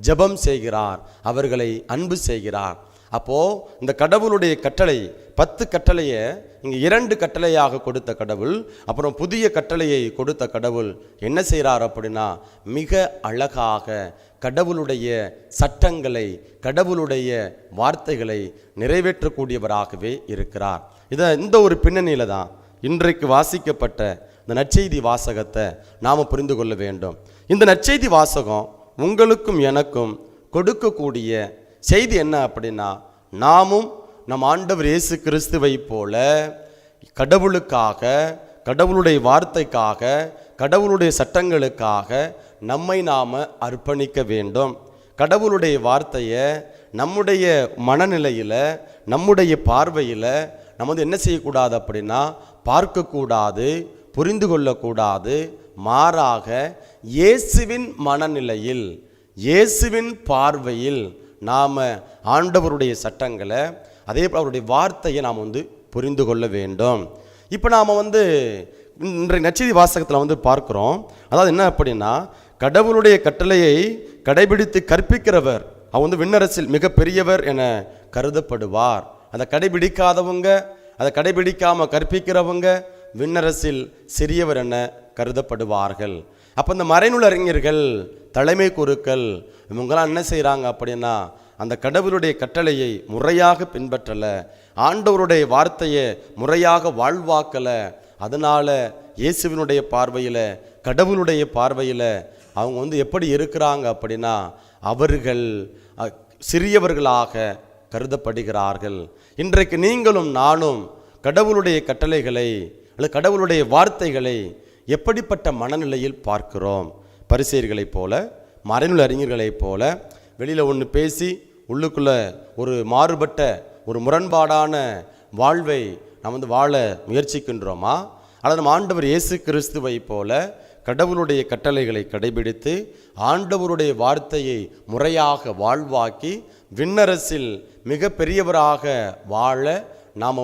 ஜெபம் செய்கிறார், அவர்களை அன்பு செய்கிறார். அப்போது இந்த கடவுளுடைய கட்டளை, 10 கட்டளையை இங்கே 2 கட்டளையாக கொடுத்த கடவுள், அப்புறம் புதிய கட்டளையை கொடுத்த கடவுள் என்ன செய்கிறார் அப்படின்னா, மிக அழகாக கடவுளுடைய சட்டங்களை, கடவுளுடைய வார்த்தைகளை நிறைவேற்றக்கூடியவராகவே இருக்கிறார். இந்த ஒரு பின்னணியில் தான் இன்றைக்கு வாசிக்கப்பட்ட இந்த நற்செய்தி வாசகத்தை நாம் புரிந்து கொள்ள வேண்டும். இந்த நற்செய்தி வாசகம் உங்களுக்கும் எனக்கும் கொடுக்கக்கூடிய செய்தி என்ன அப்படின்னா, நாமும் நம் ஆண்டவர் இயேசு கிறிஸ்துவை போல கடவுளுக்காக, கடவுளுடைய வார்த்தைக்காக, கடவுளுடைய சட்டங்களுக்காக நம்மை நாம் அர்ப்பணிக்க வேண்டும். கடவுளுடைய வார்த்தையை நம்முடைய மனநிலையில், நம்முடைய பார்வையில் நம்ம என்ன செய்யக்கூடாது அப்படின்னா, பார்க்கக்கூடாது, புரிந்து கொள்ளக்கூடாது. மாறாக இயேசுவின் மனநிலையில், இயேசுவின் பார்வையில் நாம் ஆண்டவருடைய சட்டங்களை, அதே போல் அவருடைய வார்த்தையை நாம் புரிந்து கொள்ள வேண்டும். இப்போ நாம் இன்றைய நற்செய்தி வாசகத்தில் பார்க்குறோம். அதாவது என்ன அப்படின்னா, கடவுளுடைய கட்டளையை கடைபிடித்து கற்பிக்கிறவர் அவர் விண்ணரசில் மிக பெரியவர் என கருதப்படுவார். அதை கடைபிடிக்காதவங்க, அதை கடைபிடிக்காமல் கற்பிக்கிறவங்க விண்ணரசில் சிறியவர் என கருதப்படுவார்கள். அப்போ இந்த மறைநூல் அறிஞர்கள், தலைமை குருக்கள் இவங்களாம் என்ன செய்கிறாங்க அப்படின்னா, அந்த கடவுளுடைய கட்டளையை முறையாக பின்பற்றலை, ஆண்டவருடைய வார்த்தையை முறையாக வாழ்வாக்கலை. அதனால் இயேசுவினுடைய பார்வையில், கடவுளுடைய பார்வையில் அவங்க எப்படி இருக்கிறாங்க அப்படின்னா, அவர்கள் சிறியவர்களாக கருதப்படுகிறார்கள். இன்றைக்கு நீங்களும் நானும் கடவுளுடைய கட்டளைகளை அல்லது கடவுளுடைய வார்த்தைகளை எப்படிப்பட்ட மனநிலையில் பார்க்கிறோம்? பரிசேயர்களைப் போல, மறைநூல் அறிஞர்களைப் போல வெளியில் ஒன்று பேசி உள்ளுக்குள்ளே ஒரு மாறுபட்ட, ஒரு முரண்பாடான வாழ்வை நாம் வாழ முயற்சிக்கின்றோமா? அல்லது நம்ம ஆண்டவர் இயேசு கிறிஸ்துவை போல கடவுளுடைய கட்டளைகளை கடைபிடித்து ஆண்டவருடைய வார்த்தையை முறையாக வாழ்வாக்கி விண்ணரசில் மிக பெரியவராக வாழ நாம்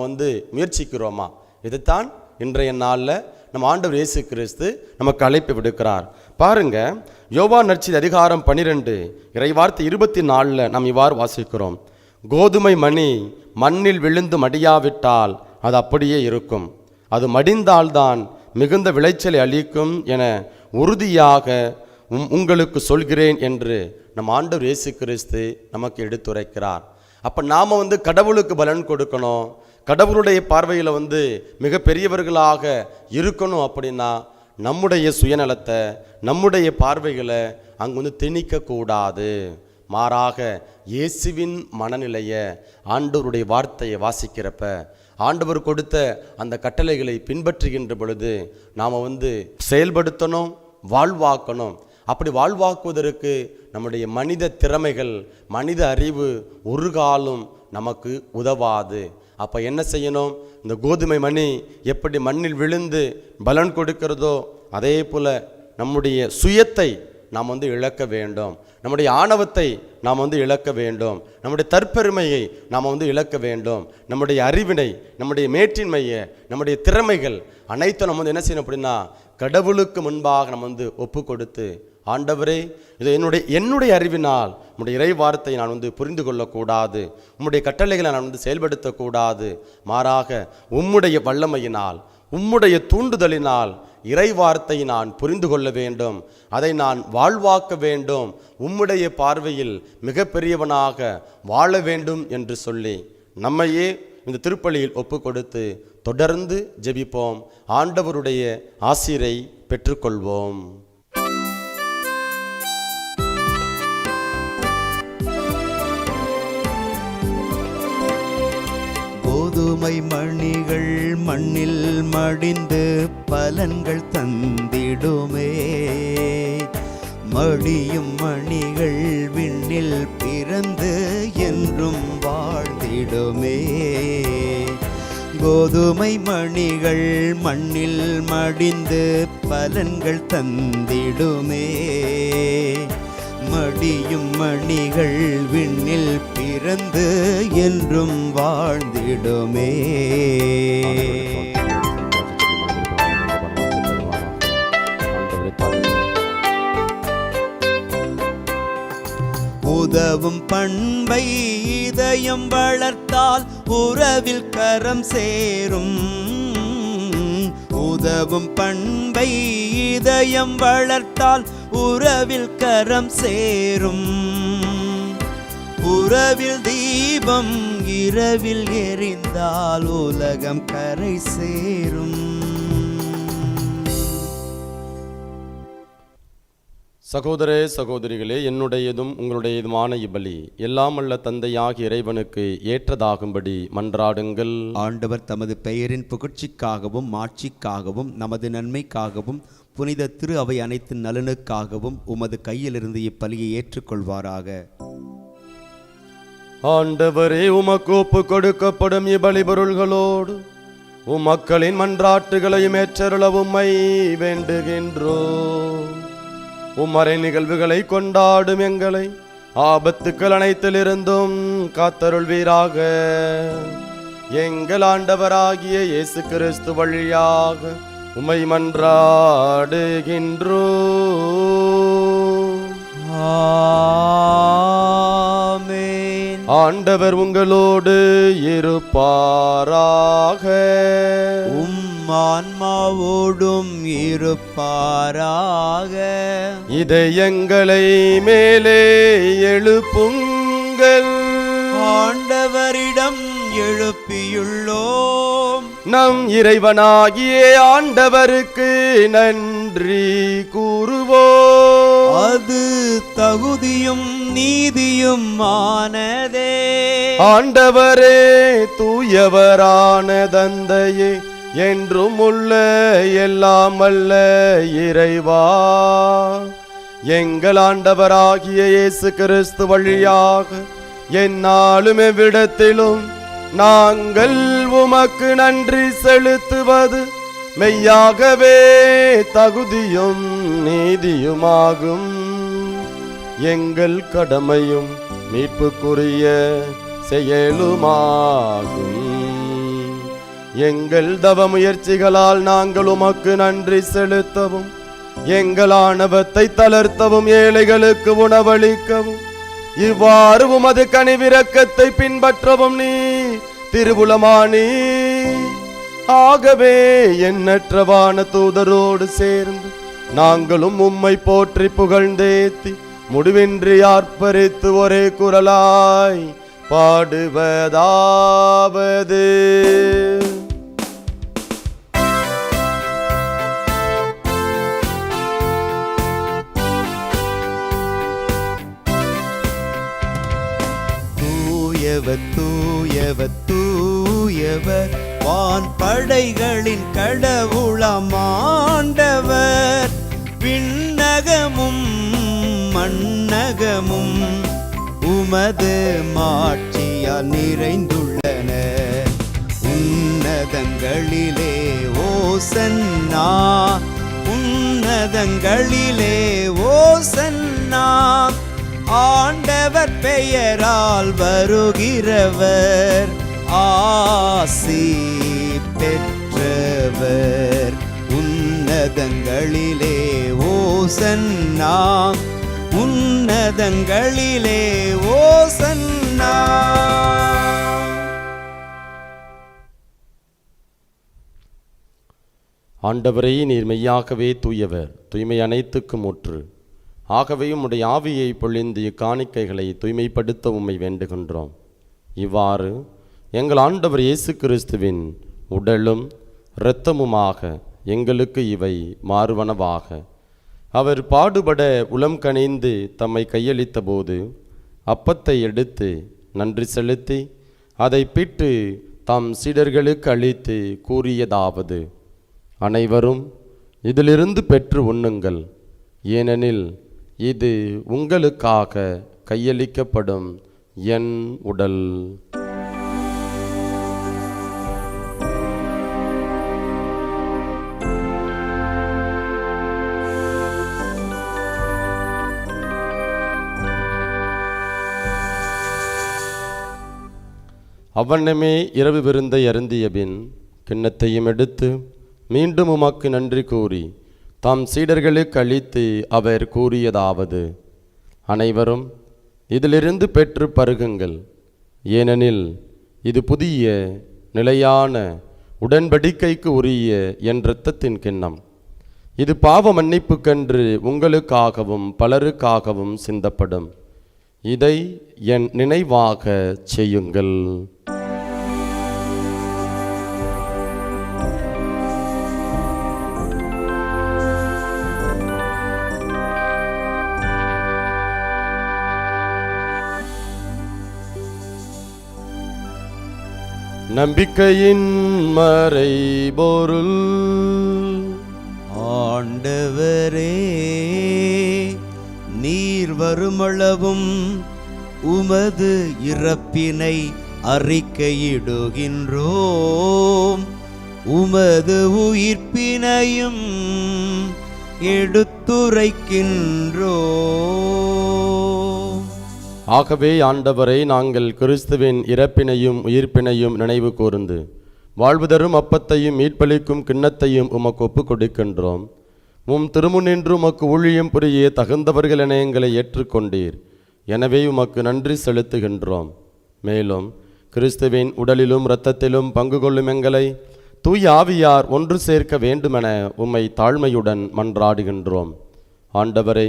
முயற்சிக்கிறோமா? இதுதான் இன்றைய நாளில் நம்ம ஆண்டவர் இயேசு கிறிஸ்து நமக்கு அழைப்பு விடுக்கிறார். பாருங்க, யோவான் நற்செய்தி அதிகாரம் 12 இறைவார்த்தை 24 நாம் இவ்வாறு வாசிக்கிறோம். கோதுமை மணி மண்ணில் விழுந்து மடியாவிட்டால் அது அப்படியே இருக்கும், அது மடிந்தால்தான் மிகுந்த விளைச்சலை அளிக்கும் என உறுதியாக உங்களுக்கு சொல்கிறேன் என்று நம் ஆண்டவர் இயேசு கிறிஸ்து நமக்கு எடுத்துரைக்கிறார். அப்போ நாம் கடவுளுக்கு பலன் கொடுக்கணும், கடவுளுடைய பார்வையில் மிக பெரியவர்களாக இருக்கணும் அப்படின்னா நம்முடைய சுயநலத்தை, நம்முடைய பார்வைகளை அங்கே திணிக்கக்கூடாது. மாறாக இயேசுவின் மனநிலையை, ஆண்டவருடைய வார்த்தையை வாசிக்கிறப்ப, ஆண்டவர் கொடுத்த அந்த கட்டளைகளை பின்பற்றுகின்ற பொழுது நாம் செயல்படுத்தணும், வாழ்வாக்கணும். அப்படி வாழ்வாக்குவதற்கு நம்முடைய மனித திறமைகள், மனித அறிவு ஒரு காலம் நமக்கு உதவாது. அப்போ என்ன செய்யணும்? இந்த கோதுமை மணி எப்படி மண்ணில் விழுந்து பலன் கொடுக்கிறதோ அதே போல் நம்முடைய சுயத்தை நாம் இழக்க வேண்டும், நம்முடைய ஆணவத்தை நாம் இழக்க வேண்டும், நம்முடைய தற்பெருமையை நாம் இழக்க வேண்டும், நம்முடைய அறிவினை, நம்முடைய மேற்றின்மையை, நம்முடைய திறமைகள் அனைத்தும் நம்ம என்ன செய்யணும் அப்படின்னா கடவுளுக்கு முன்பாக நம்ம ஒப்பு கொடுத்து, ஆண்டவரே இது என்னுடைய அறிவினால் உம்முடைய இறை வார்த்தையை நான் புரிந்து கொள்ளக்கூடாது, உம்முடைய கட்டளைகளை நான் செயல்படுத்தக்கூடாது. மாறாக உம்முடைய வல்லமையினால், உம்முடைய தூண்டுதலினால் இறை வார்த்தையை நான் புரிந்து கொள்ள வேண்டும், அதை நான் வாழ்வாக்க வேண்டும், உம்முடைய பார்வையில் மிக பெரியவனாக வாழ வேண்டும் என்று சொல்லி நம்மையே இந்த திருப்பலியில் ஒப்பு கொடுத்து தொடர்ந்து ஜெபிப்போம். ஆண்டவருடைய ஆசீரை பெற்றுக்கொள்வோம். கோதுமை மணிகள் மண்ணில் மடிந்து பலன்கள் தந்திடுமே. மடியும் மணிகள் விண்ணில் பிறந்து என்றும் வாழ்ந்திடுமே. கோதுமை மணிகள் மண்ணில் மடிந்து பலன்கள் தந்திடுமே. மடியும் மணிகள் விண்ணில் பிறந்து என்றும் வாழ்ந்திடுமே. உதவும் பண்பை இதயம் வளர்த்தால் உறவில் கரம் சேரும். உதவும் பண்பை இதயம் வளர்த்தால் உறவில் கரம் சேரும். உறவில் தீபம் இரவில் எரிந்தால் உலகம் கரை சேரும். சகோதர சகோதரிகளே, என்னுடையதும் உங்களுடையதுமான இப்பலி எல்லாம் அல்ல தந்தையாகிய இறைவனுக்கு ஏற்றதாகும்படி மன்றாடுங்கள். ஆண்டவர் தமது பெயரின் புகழ்ச்சிக்காகவும் மாட்சிக்காகவும் நமது நன்மைக்காகவும் புனித திரு அவை அனைத்து நலனுக்காகவும் உமது கையிலிருந்து இப்பலியை ஏற்றுக்கொள்வாராக. ஆண்டவரே, உமக்கு ஒப்பு கொடுக்கப்படும் இப்பலி பொருள்களோடு உம்மக்களின் மன்றாட்டுகளையும் ஏற்றருள உம்மை வேண்டுகின்றோம். உம்மறை நிகழ்வுகளை கொண்டாடும் எங்களை ஆபத்துக்கள் அனைத்திலிருந்தும் காத்தருள்வீராக. எங்கள் ஆண்டவராகிய இயேசு கிறிஸ்து வழியாக உம்மை மன்றாடுகின்றோம். ஆமென். ஆண்டவர் உங்களோடு இருப்பாராக. ஆன்மாவோடும் இருப்பாராக. இதயங்களை மேலே எழுப்புங்கள். ஆண்டவரிடம் எழுப்பியுள்ளோம். நம் இறைவனாகிய ஆண்டவருக்கு நன்றி கூறுவோம். அது தகுதியும் நீதியும் ஆனதே. ஆண்டவரே, தூயவரான தந்தையே, என்றும் உள்ள எல்லாம் அல்ல இறைவா, எங்கள் ஆண்டவராகிய இயேசு கிறிஸ்து வழியாக எந்நாளும் எவ்விடத்திலும் நாங்கள் உமக்கு நன்றி செலுத்துவது மெய்யாகவே தகுதியும் நீதியுமாகும். எங்கள் கடமையும் மீட்புக்குரிய செயலுமாகும். எங்கள் தவ முயற்சிகளால் நாங்கள் உமக்கு நன்றி செலுத்தவும், எங்கள் ஆணவத்தை தளர்த்தவும், ஏழைகளுக்கு உணவளிக்கவும், இவ்வாறு உமது கனிவிரக்கத்தை பின்பற்றவும் நீ திருவுளமானி. ஆகவே எண்ணற்றவான தூதரோடு சேர்ந்து நாங்களும் உம்மை போற்றி புகழ்ந்தேத்தி முடிவின்றி ஆர்ப்பரித்து ஒரே குரலாய் பாடுவதாவது: தூயவர் தூயவர் தூயவர் வான் படைகளின் கடவுளமாண்டவர். விண்ணகமும் மண்ணகமும் உமது மாட்சியால் நிறைந்துள்ளன. உன்னதங்களிலே ஓசன்னா, உன்னதங்களிலே ஓசன்னா. ஆண்டவர் பெயரால் வருகிறவர் ஆசி பெற்றவர். உன்னதங்களிலே ஓசன்னா, உன்னதங்களிலே ஓசன்னா. ஆண்டவரே, நீர் மெய்யாகவே தூயவர், தூய்மை அனைத்துக்கும் ஊற்று. ஆகவே உம்முடைய ஆவியை பொழிந்து இக்காணிக்கைகளை தூய்மைப்படுத்த உம்மை வேண்டுகின்றோம். இவ்வாறு எங்கள் ஆண்டவர் இயேசு கிறிஸ்துவின் உடலும் இரத்தமுமாக எங்களுக்கு இவை மாறுவனவாக. அவர் பாடுபட உளம் கனிந்து தம்மை கையளித்த போது அப்பத்தை எடுத்து நன்றி செலுத்தி அதை பிட்டு தம் சீடர்களுக்கு அளித்து கூறியதாவது: அனைவரும் இதிலிருந்து பெற்று உண்ணுங்கள், ஏனெனில் இது உங்களுக்காக கையளிக்கப்படும் என் உடல். அவ்வண்ணமே இரவு விருந்தை அருந்தியபின் கிண்ணத்தையும் எடுத்து மீண்டும் உமக்கு நன்றி கூறி தாம் சீடர்களுக்கு அளித்து அவர் கூறியதாவது: அனைவரும் இதிலிருந்து பெற்று பருகுங்கள், ஏனெனில் இது புதிய நிலையான உடன்படிக்கைக்கு உரிய என் இரத்தத்தின் கிண்ணம். இது பாவ மன்னிப்புக்கென்று உங்களுக்காகவும் பலருக்காகவும் சிந்தப்படும். இதை என் நினைவாக செய்யுங்கள். நம்பிக்கையின் மறைபொருள். ஆண்டவரே, நீர் வருமளவும் உமது இறப்பினை அறிக்கையிடுகின்றோம், உமது உயிர்ப்பினையும் எடுத்துரைக்கின்றோம். ஆகவே ஆண்டவரை, நாங்கள் கிறிஸ்துவின் இறப்பினையும் உயிர்ப்பினையும் நினைவு கூர்ந்து வாழ்வு தரும் அப்பத்தையும் மீட்பளிக்கும் கிண்ணத்தையும் உமக்கு ஒப்புக் கொடுக்கின்றோம். உம் திருமுன்னின்று உமக்கு ஊழியம் புரிய தகுந்தவர்கள் என எங்களை ஏற்றுக்கொண்டீர். எனவே உமக்கு நன்றி செலுத்துகின்றோம். மேலும் கிறிஸ்துவின் உடலிலும் இரத்தத்திலும் பங்கு கொள்ளும் எங்களை தூய ஆவியார் ஒன்று சேர்க்க வேண்டுமென உம்மை தாழ்மையுடன் மன்றாடுகின்றோம். ஆண்டவரை,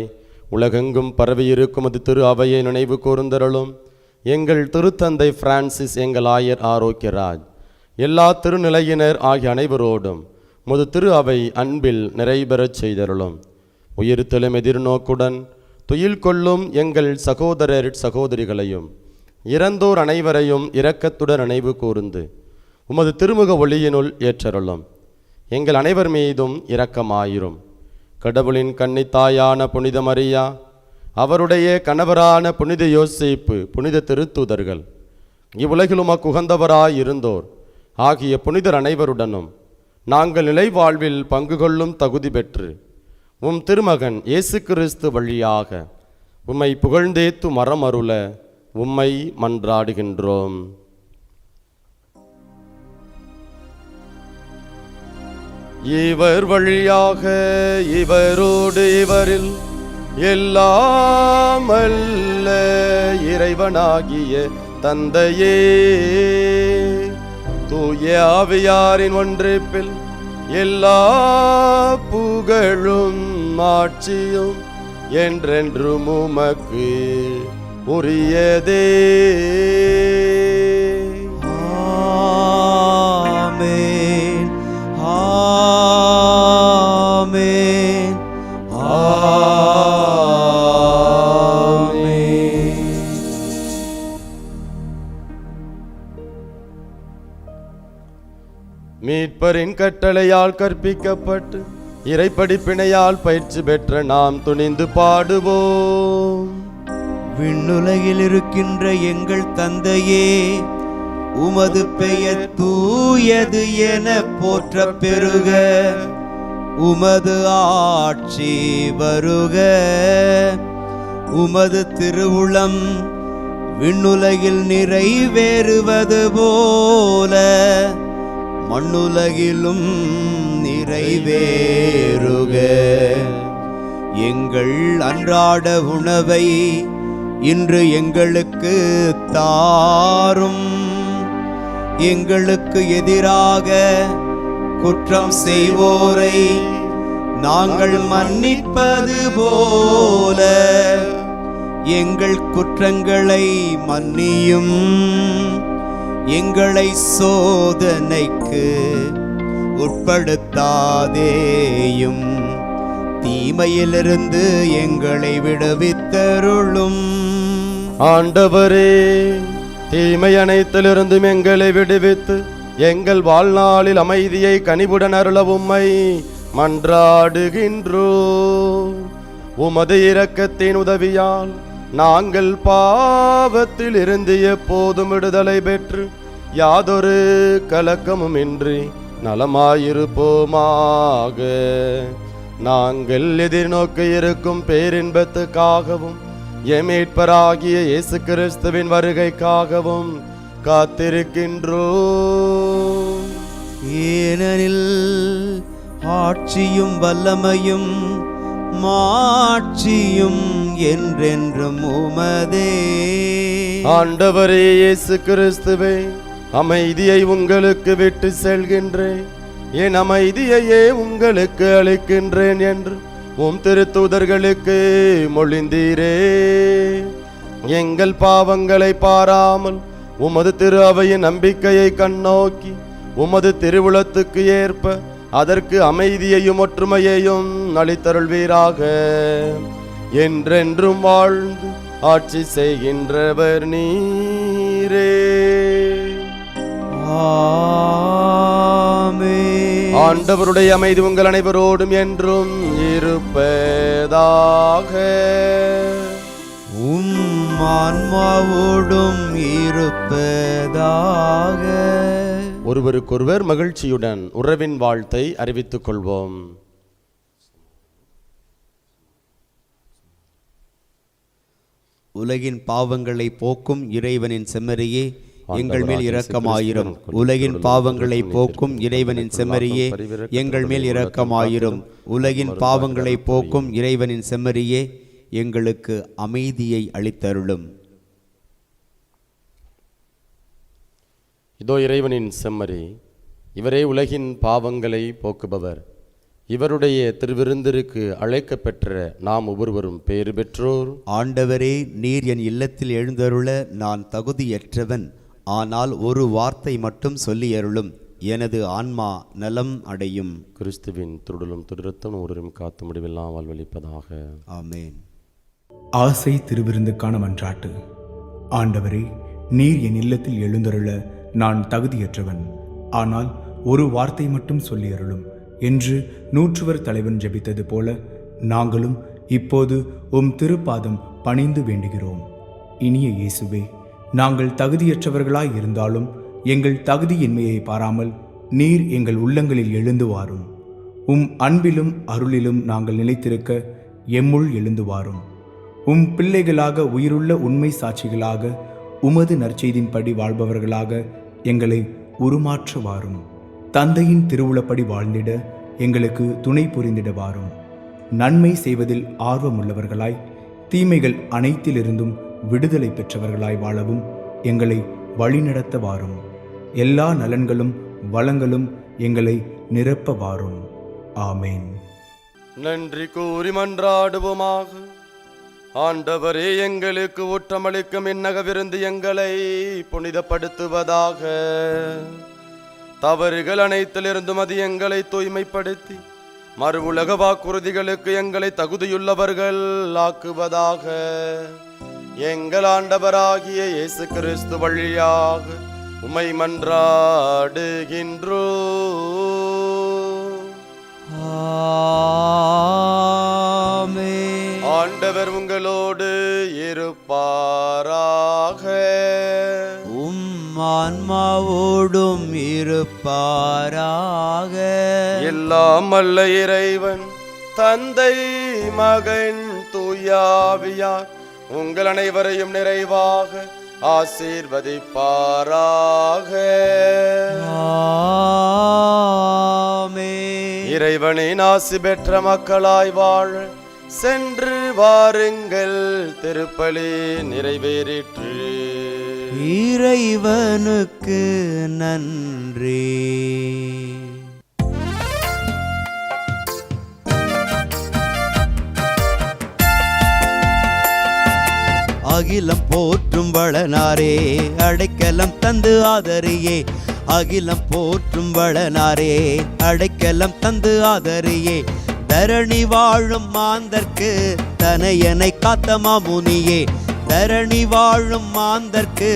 உலகெங்கும் பரவியிருக்கும் அது திரு அவையை நினைவு கூர்ந்தருளும். எங்கள் திருத்தந்தை பிரான்சிஸ், எங்கள் ஆயர் ஆரோக்கியராஜ், எல்லா திருநிலையினர் ஆகிய அனைவரோடும் முது திரு அவை அன்பில் நிறைபெறச் செய்தருளும். உயிர்த்தெழும் எதிர்நோக்குடன் துயில் கொள்ளும் எங்கள் சகோதரர் சகோதரிகளையும் இறந்தோர் அனைவரையும் இரக்கத்துடன் நினைவு கூர்ந்து உமது திருமுக ஒளியினுள் ஏற்றருளும். எங்கள் அனைவர் மீதும் இரக்கமாயிரும். கடவுளின் கன்னித்தாயான புனித மரியா, அவருடைய கணவரான புனித யோசேப்பு, புனித திருத்தூதர்கள், இவ்வுலகில் உமக்கு உகந்தவராய் இருந்தோர் ஆகிய புனிதர் அனைவருடனும் நாங்கள் நிலை வாழ்வில் பங்கு கொள்ளும் தகுதி பெற்று உம் திருமகன் இயேசு கிறிஸ்து வழியாக உம்மை புகழ்ந்தேத்து மரமருள உம்மை மன்றாடுகின்றோம். இவர் வழியாக இவரோடு இவரில் எல்லாம் அல்ல இறைவனாகிய தந்தையே, தூய ஆவியாரின் ஒன்றிப்பில் எல்லா புகழும் ஆட்சியும் என்றென்றும் உமக்கு உரியதே. ஆமென், ஆமென், ஆமென். மீட்பரின் கட்டளையால் கற்பிக்கப்பட்டு இறைப்படிப்பினையால் பயிற்சி பெற்ற நாம் துணிந்து பாடுவோம். விண்ணுலகில் இருக்கின்ற எங்கள் தந்தையே, உமது பெயர் தூயது என போற்ற பெருக, உமது ஆட்சி வருக, உமது திருவுளம் விண்ணுலகில் நிறைவேறுவது போல மண்ணுலகிலும் நிறைவேறுக. எங்கள் அன்றாட உணவை இன்று எங்களுக்கு தாரும். எங்களுக்கு எதிராக குற்றம் செய்வோரை நாங்கள் மன்னிப்பது போல எங்கள் குற்றங்களை மன்னியும். எங்களை சோதனைக்கு உட்படுத்தாதேயும், தீமையிலிருந்து எங்களை விடுவித்தருளும். ஆண்டவரே, தீமை அனைத்திலிருந்தும் எங்களை விடுவித்து எங்கள் வாழ்நாளில் அமைதியை கனிவுடன் அருள உம்மை மன்றாடுகின்றோம். உமது இரக்கத்தின் உதவியால் நாங்கள் பாவத்தில் இருந்து எப்போதும் விடுதலை பெற்று யாதொரு கலக்கமும் இன்றி நலமாயிருப்போமாக. நாங்கள் எதிர்நோக்க இருக்கும் பேரின்பத்துக்காகவும் எம் மீட்பராகிய இயேசு கிறிஸ்துவின் வருகைக்காகவும் காத்திருக்கின்றோம். ஏனெனில் ஆட்சியும் வல்லமையும் மாட்சியும் என்றென்றும் உமதே. ஆண்டவரே இயேசு கிறிஸ்துவே, அமைதியை உங்களுக்கு விட்டு செல்கின்றேன், என் அமைதியையே உங்களுக்கு அளிக்கின்றேன் என்று உம் திருத்தூதர்களுக்கு மொழிந்தீரே. எங்கள் பாவங்களை பாராமல் உமது திரு அவையின் நம்பிக்கையை கண்ணோக்கி உமது திருவுளத்துக்கு ஏற்ப அதற்கு அமைதியையும் ஒற்றுமையையும் அளித்தருள்வீராக. என்றென்றும் வாழ்ந்து ஆட்சி செய்கின்றவர் நீரே. ஆமென். ஆண்டவருடைய அமைதி உங்கள் அனைவரோடும் என்றும் இருப்பதாக. உம் ஆன்மாவோடும் இருப்பதாக. ஒருவருக்கொருவர் மகிழ்ச்சியுடன் உறவின் வாழ்த்தை அறிவித்துக் கொள்வோம். உலகின் பாவங்களை போக்கும் இறைவனின் செம்மறியே, எங்கள் மேல் இரக்கமாயிரும். உலகின் பாவங்களை போக்கும் இறைவனின் செம்மறியே, எங்கள் மேல் இரக்கமாயிரும். உலகின் பாவங்களை போக்கும் இறைவனின் செம்மறியே, எங்களுக்கு அமைதியை அளித்தருளும். இதோ இறைவனின் செம்மறி, இவரே உலகின் பாவங்களை போக்குபவர். இவருடைய திருவிருந்திற்கு அழைக்க பெற்ற நாம் ஒவ்வொருவரும் பேறு பெற்றோர். ஆண்டவரே, நீர் என் இல்லத்தில் எழுந்தருள நான் தகுதியற்றவன். ஆனால் ஒரு வார்த்தை மட்டும் சொல்லி அருளும், எனது ஆன்மா நலம் அடையும். கிறிஸ்துவின் திருடலும் திருரத்தம் ஒருவரும் காத்து முடிவெல்லாம் வாழ்வளிப்பதாக. ஆமென். ஆசை திருவிருந்துக்கான மன்றாட்டு. ஆண்டவரே, நீர் என் இல்லத்தில் எழுந்தருள நான் தகுதியற்றவன். ஆனால் ஒரு வார்த்தை மட்டும் சொல்லி அருளும் என்று நூற்றுவர் தலைவன் ஜெபித்தது போல நாங்களும் இப்போது உம் திருப்பாதம் பணிந்து வேண்டுகிறோம். இனிய இயேசுவே, நாங்கள் தகுதியற்றவர்களாய் இருந்தாலும் எங்கள் தகுதியின்மையை பாராமல் நீர் எங்கள் உள்ளங்களில் எழுந்து வாரும். உம் அன்பிலும் அருளிலும் நாங்கள் நிலைத்திருக்க எம்முள் எழுந்து வாரும். உம் பிள்ளைகளாக உயிருள்ள உண்மை சாட்சிகளாக உமது நற்செய்தின்படி வாழ்பவர்களாக எங்களை உருமாற்ற வாரும். தந்தையின் திருவுளப்படி வாழ்ந்திட எங்களுக்கு துணை புரிந்திட வாரும். நன்மை செய்வதில் ஆர்வமுள்ளவர்களாய் தீமைகள் அனைத்திலிருந்தும் விடுதலை பெற்றவர்களாய் வாழவும் எங்களை வழிநடத்த வாரும். எல்லா நலன்களும் வளங்களும் எங்களை நிரப்ப வாரும். ஆமேன். நன்றி கூறி மன்றாடுவோமாக. ஆண்டவரே, எங்களுக்கு ஊற்றமளிக்கும் இன்னக விருந்து எங்களை புனிதப்படுத்துவதாக. தவறுகள் அனைத்திலிருந்தும் அது எங்களை தூய்மைப்படுத்தி மறு உலக வாக்குறுதிகளுக்கு எங்களை தகுதியுள்ளவர்கள் ஆக்குவதாக. எங்கள் ஆண்டவராகிய இயேசு கிறிஸ்து வழியாக உம்மை மன்றாடுகின்றோம். ஆமென். ஆண்டவர் உங்களோடு இருப்பாராக. உம் ஆன்மாவோடும் இருப்பாராக. எல்லாம் வல்ல இறைவன் தந்தை, மகன், தூயாவியார் உங்கள் அனைவரையும் நிறைவாக ஆசீர்வதிப்பாராக. ஆமென். இறைவனின் ஆசி பெற்ற மக்களாய் வாழ சென்று வாருங்கள். திருப்பலி நிறைவேறிற்று. இறைவனுக்கு நன்றி. அகிலம் போற்றும் வளனாரே, அடைக்கலம் தந்து ஆதரியே. அகிலம் போற்றும் வளனாரே, அடைக்கலம் தந்து ஆதரியே. தரணி வாழும் மாந்தர்க்கு தனையனை காத்த மாமுனியே. தரணி வாழும் மாந்தர்க்கு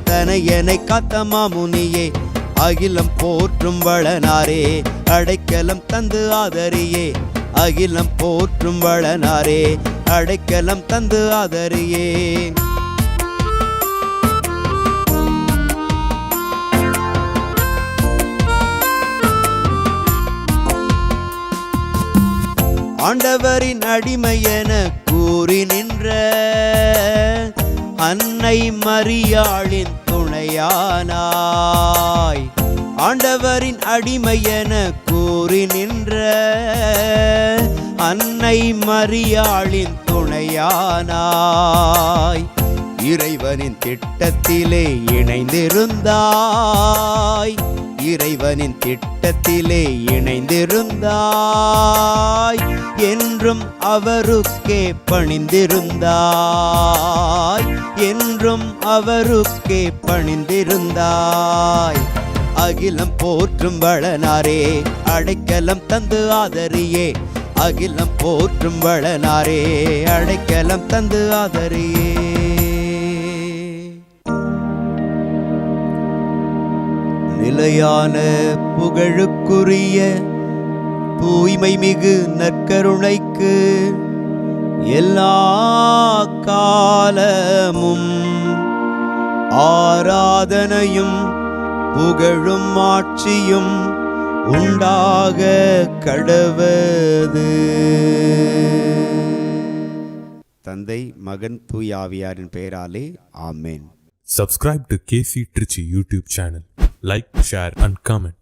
தனையனை காத்த மாமுனியே, அகிலம் போற்றும் வளனாரே அடைக்கலம் தந்து ஆதரியே, அகிலம் போற்றும் வளனாரே அடைக்கலம் தந்து ஆதரியே. ஆண்டவரின் அடிமை என கூறி நின்ற அன்னை மரியாளின் துணையானாய், ஆண்டவரின் அடிமை என கூறி நின்ற அன்னை மரியாளின் துணையானாய், இறைவனின் திட்டத்திலே இணைந்திருந்தாய், இறைவனின் திட்டத்திலே இணைந்திருந்தாய், என்றும் அவருக்கே பணிந்திருந்தாய், என்றும் அவருக்கே பணிந்திருந்தாய். அகிலம் போற்றும் வளனாரே அடைக்கலம் தந்து ஆதரியே, அகிலம் போற்றும் வளனாரே அடைக்கலம் தந்து ஆதரியே. நிலையான புகழுக்குரிய தூய்மை மிகு நற்கருணைக்கு எல்லா காலமும் ஆராதனையும் புகழும் ஆட்சியும் உண்டாக கடவது. தந்தை மகன் தூய் ஆவியாரின் பெயராலே ஆமேன். Subscribe to KC Trichy YouTube channel. Like, share and comment.